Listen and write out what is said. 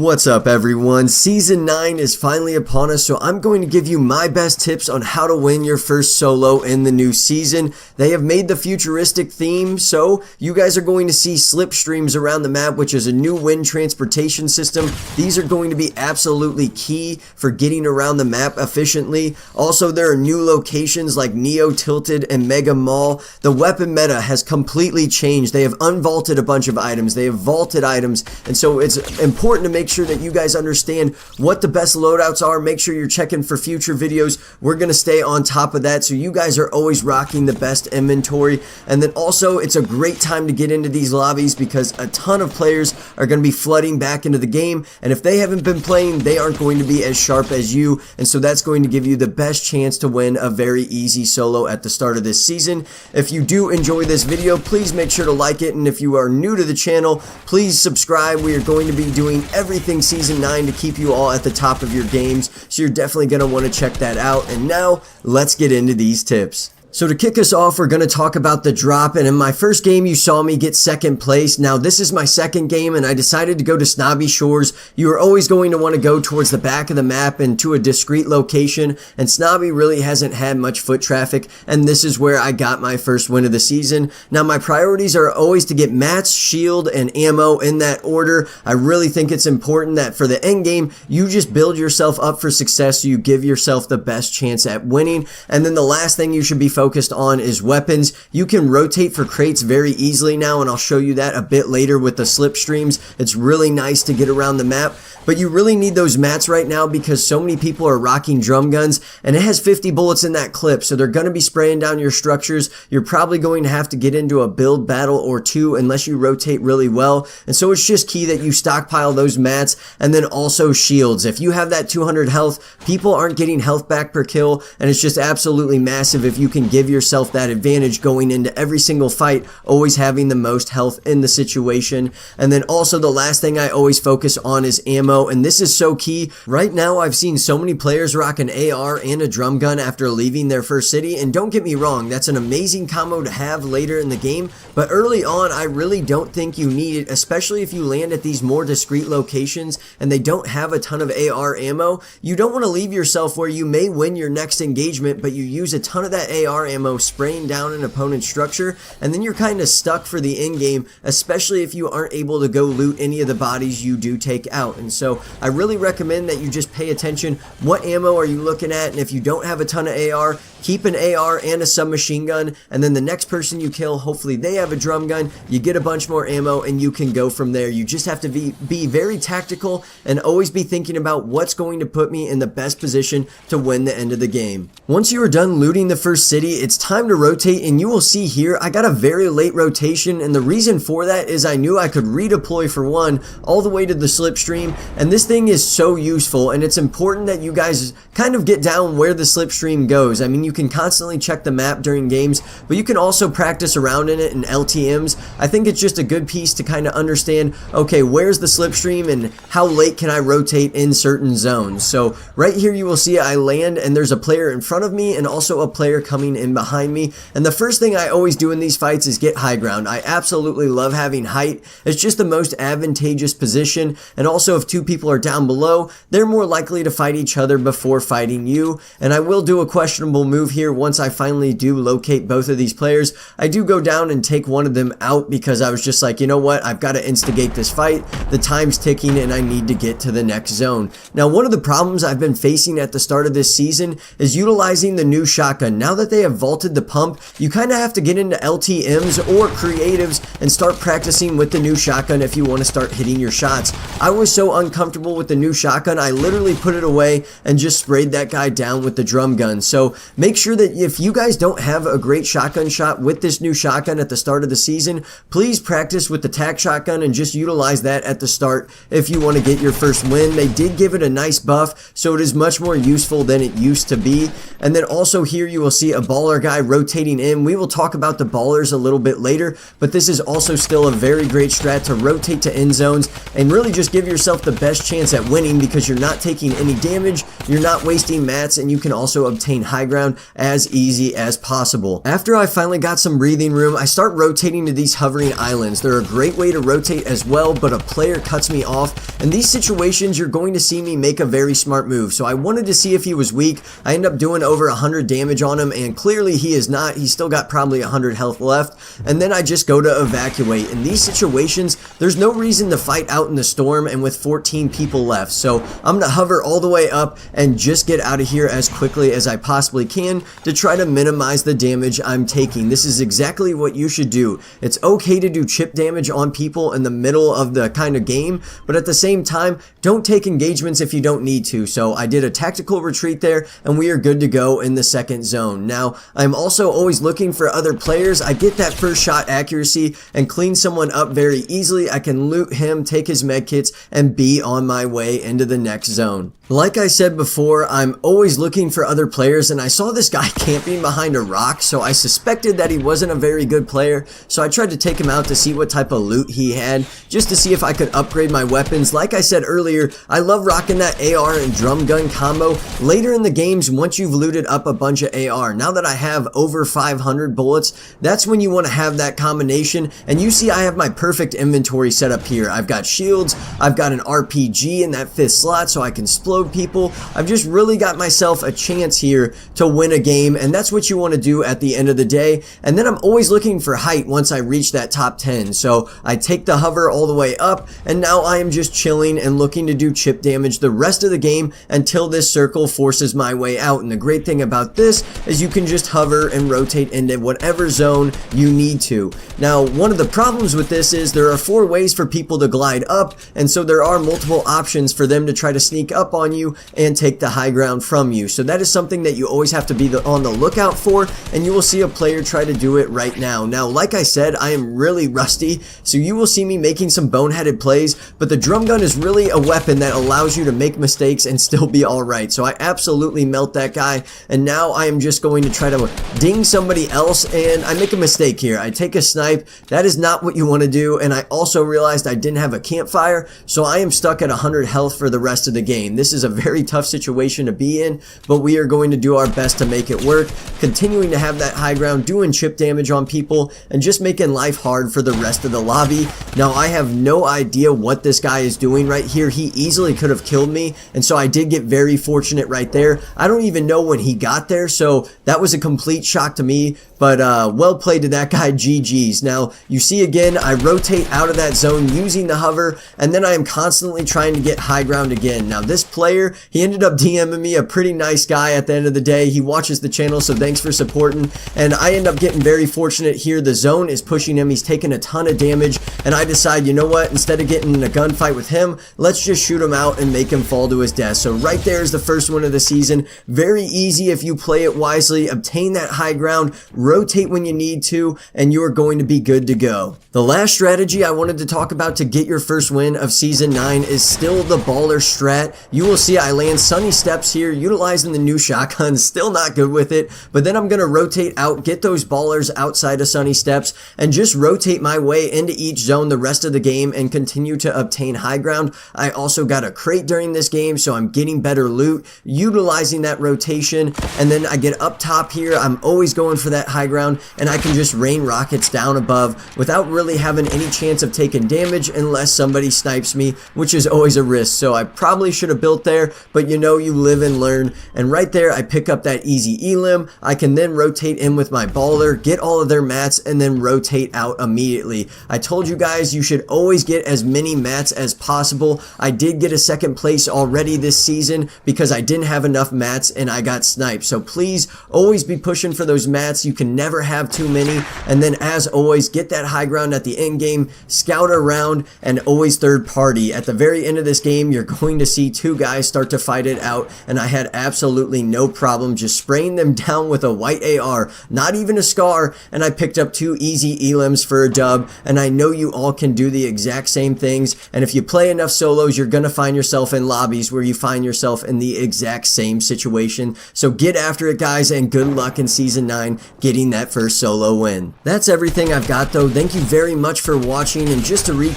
What's up everyone? Season 9 is finally upon us, so I'm going to give you my best tips on how to win your first solo in the new season. They have made the futuristic theme, so you guys are going to see slipstreams around the map, which is a new wind transportation system. These are going to be absolutely key for getting around the map efficiently. Also, there are new locations like Neo Tilted and Mega Mall. The weapon meta has completely changed. They have unvaulted a bunch of items. They have vaulted items, and so it's important to make sure that you guys understand what the best loadouts are. Make sure you're checking for future videos. We're going to stay on top of that so you guys are always rocking the best inventory. And then also, it's a great time to get into these lobbies because a ton of players are going to be flooding back into the game, and if they haven't been playing, they aren't going to be as sharp as you, and so that's going to give you the best chance to win a very easy solo at the start of this season. If you do enjoy this video, please make sure to like it, and if you are new to the channel, please subscribe. We are going to be doing everything Season 9 to keep you all at the top of your games, so you're definitely going to want to check that out. And now, let's get into these tips. So to kick us off, we're going to talk about the drop, and in my first game you saw me get second place. Now this is my second game and I decided to go to Snobby Shores. You are always going to want to go towards the back of the map and to a discreet location, and Snobby really hasn't had much foot traffic, and this is where I got my first win of the season. Now my priorities are always to get mats, shield, and ammo in that order. I really think it's important that for the end game you just build yourself up for success so you give yourself the best chance at winning. And then the last thing you should be focused on is weapons. You can rotate for crates very easily now, and I'll show you that a bit later with the slipstreams. It's really nice to get around the map, but you really need those mats right now because so many people are rocking drum guns, and it has 50 bullets in that clip, so they're going to be spraying down your structures. You're probably going to have to get into a build battle or two unless you rotate really well, and so it's just key that you stockpile those mats. And then also shields. If you have that 200 health, people aren't getting health back per kill, and it's just absolutely massive if you can give yourself that advantage going into every single fight, always having the most health in the situation. And then also the last thing I always focus on is ammo, and this is so key. Right now I've seen so many players rock an AR and a drum gun after leaving their first city, and don't get me wrong, that's an amazing combo to have later in the game, but early on I really don't think you need it, especially if you land at these more discreet locations and they don't have a ton of AR ammo. You don't want to leave yourself where you may win your next engagement, but you use a ton of that AR ammo spraying down an opponent's structure, and then you're kind of stuck for the end game, especially if you aren't able to go loot any of the bodies you do take out. And so I really recommend that you just pay attention. What ammo are you looking at? And if you don't have a ton of AR, keep an AR and a submachine gun, and then the next person you kill, hopefully they have a drum gun, you get a bunch more ammo, and you can go from there. You just have to be very tactical and always be thinking about what's going to put me in the best position to win the end of the game. Once you are done looting the first city, it's time to rotate, and you will see here I got a very late rotation, and the reason for that is I knew I could redeploy for one all the way to the slipstream, and this thing is so useful, and it's important that you guys kind of get down where the slipstream goes. I mean, you can constantly check the map during games, but you can also practice around in it in LTMs. I think it's just a good piece to kind of understand, okay, where's the slipstream and how late can I rotate in certain zones. So right here you will see I land, and there's a player in front of me and also a player coming in behind me, and the first thing I always do in these fights is get high ground. I absolutely love having height. It's just the most advantageous position, and also if two people are down below, they're more likely to fight each other before fighting you. And I will do a questionable move here once I finally do locate both of these players. I do go down and take one of them out because I was just like, you know what, I've got to instigate this fight. The time's ticking and I need to get to the next zone. Now one of the problems I've been facing at the start of this season is utilizing the new shotgun. Now that they have vaulted the pump, you kind of have to get into LTMs or creatives and start practicing with the new shotgun if you want to start hitting your shots. I was so uncomfortable with the new shotgun, I literally put it away and just sprayed that guy down with the drum gun. So make sure that if you guys don't have a great shotgun shot with this new shotgun at the start of the season, please practice with the tac shotgun and just utilize that at the start if you want to get your first win. They did give it a nice buff, so it is much more useful than it used to be. And then also here you will see a baller guy rotating in. We will talk about the ballers a little bit later, but this is also still a very great strat to rotate to end zones and really just give yourself the best chance at winning because you're not taking any damage, you're not wasting mats, and you can also obtain high ground. as easy as possible. After I finally got some breathing room, I start rotating to these hovering islands. They're a great way to rotate as well, but a player cuts me off. In these situations, you're going to see me make a very smart move. So I wanted to see if he was weak. I end up doing over 100 damage on him, and clearly he is not. He's still got probably 100 health left, and then I just go to evacuate. In these situations, there's no reason to fight out in the storm and with 14 people left, so I'm gonna hover all the way up and just get out of here as quickly as I possibly can to try to minimize the damage I'm taking. This is exactly what you should do. It's okay to do chip damage on people in the middle of the kind of game, but at the same time, don't take engagements if you don't need to. So I did a tactical retreat there, and we are good to go in the second zone. Now, I'm also always looking for other players. I get that first shot accuracy and clean someone up very easily. I can loot him, take his med kits, and be on my way into the next zone. Like I said before, I'm always looking for other players, and I saw this guy camping behind a rock, so I suspected that he wasn't a very good player, so I tried to take him out to see what type of loot he had, just to see if I could upgrade my weapons. Like I said earlier, I love rocking that AR and drum gun combo. Later in the games, once you've looted up a bunch of AR, now that I have over 500 bullets, that's when you want to have that combination, and you see I have my perfect inventory set up here. I've got shields, I've got an RPG in that 5th slot so I can explode people. I've just really got myself a chance here to win a game, and that's what you want to do at the end of the day. And then I'm always looking for height once I reach that top 10, so I take the hover all the way up, and now I am just chilling and looking to do chip damage the rest of the game until this circle forces my way out. And the great thing about this is you can just hover and rotate into whatever zone you need to. Now, one of the problems with this is there are 4 ways for people to glide up, and so there are multiple options for them to try to sneak up on you and take the high ground from you. So that is something that you always have to be on the lookout for, and you will see a player try to do it right now. Now, like I said, I am really rusty, so you will see me making some boneheaded plays, but the drum gun is really a weapon that allows you to make mistakes and still be alright. So I absolutely melt that guy, and now I am just going to try to ding somebody else, and I make a mistake here. I take a snipe. That is not what you want to do, and I also realized I didn't have a campfire, so I am stuck at 100 health for the rest of the game. This is a very tough situation to be in, but we are going to do our best to make it work, continuing to have that high ground, doing chip damage on people, and just making life hard for the rest of the lobby. Now, I have no idea what this guy is doing right here. He easily could have killed me, and so I did get very fortunate right there. I don't even know when he got there, so that was a complete shock to me, but well played to that guy. GG's. Now, you see again, I rotate out of that zone using the hover, and then I am constantly trying to get high ground again. Now, this player, he ended up DMing me, a pretty nice guy at the end of the day. He watches the channel, so thanks for supporting, and I end up getting very fortunate here. The zone is pushing him. He's taking a ton of damage, and I decide, you know what, instead of getting in a gunfight with him, let's just shoot him out and make him fall to his death. So right there is the first win of the season. Very easy if you play it wisely. Obtain that high ground, rotate when you need to, and you are going to be good to go. The last strategy I wanted to talk about to get your first win of Season 9 is still the baller strat. You will see I land sunny steps here, utilizing the new shotgun. Still not good with it, but then I'm going to rotate out, get those ballers outside of sunny steps, and just rotate my way into each zone the rest of the game and continue to obtain high ground. I also got a crate during this game, so I'm getting better loot, utilizing that rotation, and then I get up top here. I'm always going for that high ground, and I can just rain rockets down above without really having any chance of taking damage unless somebody snipes me, which is always a risk. So I probably should have built there, but you know, you live and learn. And right there, I pick up that easy elim. I can then rotate in with my baller, get all of their mats, and then rotate out immediately. I told you guys you should always get as many mats as possible. I did get a second place already this season because I didn't have enough mats and I got sniped. So please always be pushing for those mats. You can never have too many. And then as always, get that high ground at the end game, scout around, and always third party. At the very end of this game, you're going to see 2 guys start to fight it out, and I had absolutely no problem just spraying them down with a white AR, not even a scar, and I picked up 2 easy elims for a dub. And I know you all can do the exact same things, and if you play enough solos, you're gonna find yourself in lobbies where you find yourself in the exact same situation. So get after it, guys, and good luck in Season 9 getting that first solo win. That's everything I've got, though. Thank you very much for watching, and just to recap,